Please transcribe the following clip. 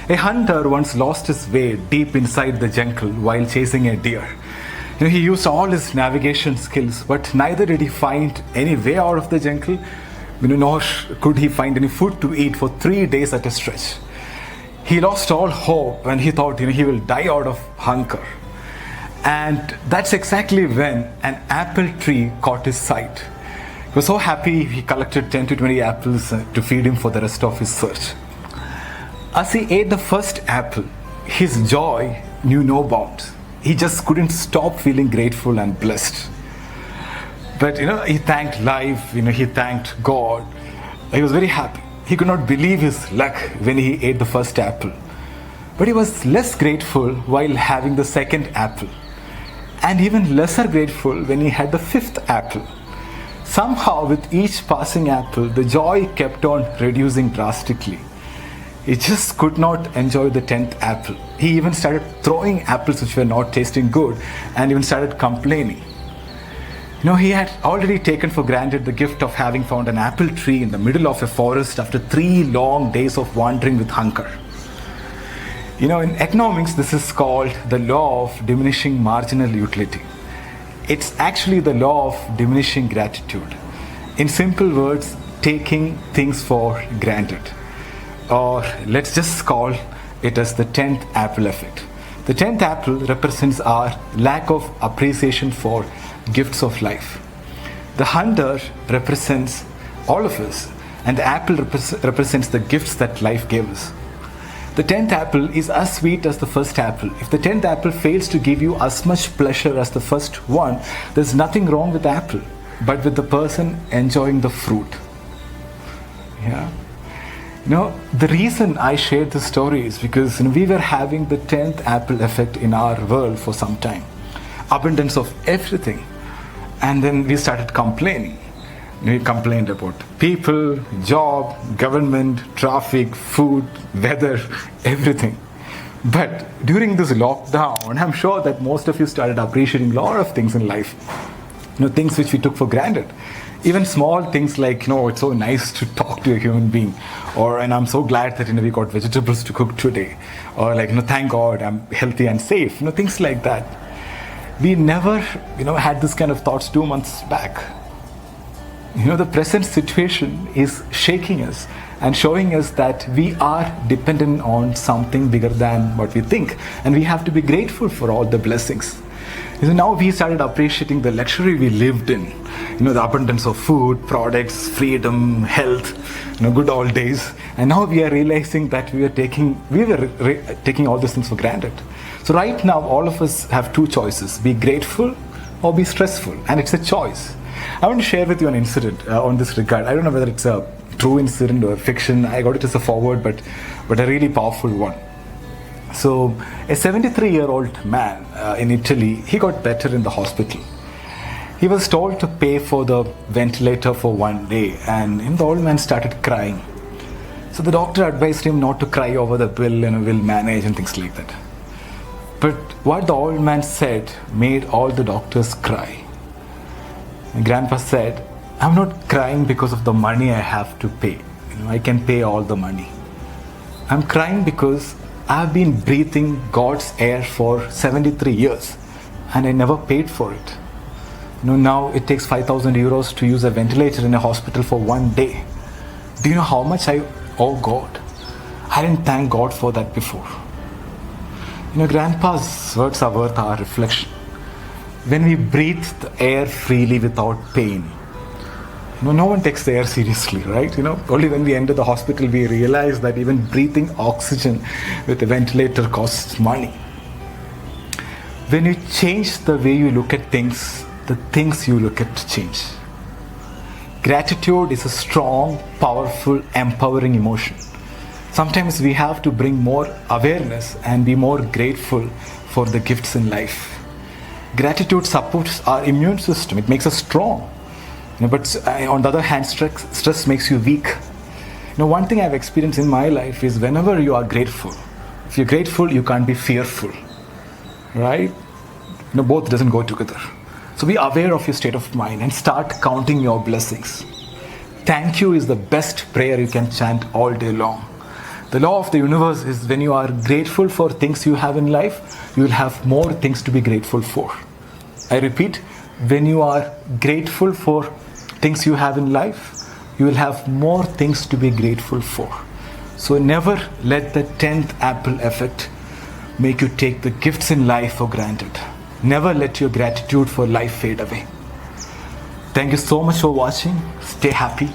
A hunter once lost his way deep inside the jungle while chasing a deer. He used all his navigation skills, but neither did he find any way out of the jungle, nor could he find any food to eat for 3 days at a stretch. He lost all hope when he thought he will die out of hunger. And that's exactly when an apple tree caught his sight. He was so happy he collected 10 to 20 apples to feed him for the rest of his search. As he ate the first apple, his joy knew no bounds. He just couldn't stop feeling grateful and blessed. But he thanked life, he thanked God. He was very happy. He could not believe his luck when he ate the first apple. But he was less grateful while having the second apple. And even lesser grateful when he had the fifth apple. Somehow with each passing apple, the joy kept on reducing drastically. He just could not enjoy the 10th apple. He even started throwing apples which were not tasting good and even started complaining. He had already taken for granted the gift of having found an apple tree in the middle of a forest after 3 long days of wandering with hunger. In economics, this is called the law of diminishing marginal utility. It's actually the law of diminishing gratitude. In simple words, taking things for granted. Or let's just call it as the 10th apple effect. The 10th apple represents our lack of appreciation for gifts of life. The hunter represents all of us, and the apple represents the gifts that life gave us. The 10th apple is as sweet as the first apple. If the 10th apple fails to give you as much pleasure as the first one, there's nothing wrong with the apple, but with the person enjoying the fruit. Yeah. The reason I shared this story is because we were having the 10th apple effect in our world for some time. Abundance of everything. And then we started complaining. We complained about people, job, government, traffic, food, weather, everything. But during this lockdown, I'm sure that most of you started appreciating a lot of things in life. Things which we took for granted. Even small things like, it's so nice to talk to a human being. And I'm so glad that, we got vegetables to cook today. Or thank God I'm healthy and safe. Things like that. We never, had this kind of thoughts 2 months back. The present situation is shaking us and showing us that we are dependent on something bigger than what we think. And we have to be grateful for all the blessings. Now we started appreciating the luxury we lived in. The abundance of food, products, freedom, health, good old days. And now we are realizing that we were taking all these things for granted. So right now, all of us have 2 choices: be grateful or be stressful. And it's a choice. I want to share with you an incident on this regard. I don't know whether it's a true incident or fiction. I got it as a forward, but a really powerful one. So a 73-year-old man in Italy, he got better in the hospital. He was told to pay for the ventilator for 1 day, and the old man started crying. So the doctor advised him not to cry over the bill and we'll manage and things like that. But what the old man said made all the doctors cry. And Grandpa said, I'm not crying because of the money I have to pay. I can pay all the money. I'm crying because I've been breathing God's air for 73 years and I never paid for it. Now it takes 5,000 euros to use a ventilator in a hospital for 1 day. Do you know how much I owe God? I didn't thank God for that before. Grandpa's words are worth our reflection. When we breathe the air freely without pain, no one takes the air seriously, right? Only when we enter the hospital we realize that even breathing oxygen with a ventilator costs money. When you change the way you look at things, the things you look at change. Gratitude is a strong, powerful, empowering emotion. Sometimes we have to bring more awareness and be more grateful for the gifts in life. Gratitude supports our immune system. It makes us strong. But on the other hand, stress makes you weak. One thing I've experienced in my life is whenever you are grateful, if you're grateful, you can't be fearful, right? Both doesn't go together. So be aware of your state of mind and start counting your blessings. Thank you is the best prayer you can chant all day long. The law of the universe is when you are grateful for things you have in life, you will have more things to be grateful for. I repeat, when you are grateful for things you have in life, you will have more things to be grateful for. So never let the 10th apple effect make you take the gifts in life for granted. Never let your gratitude for life fade away. Thank you so much for watching. Stay happy.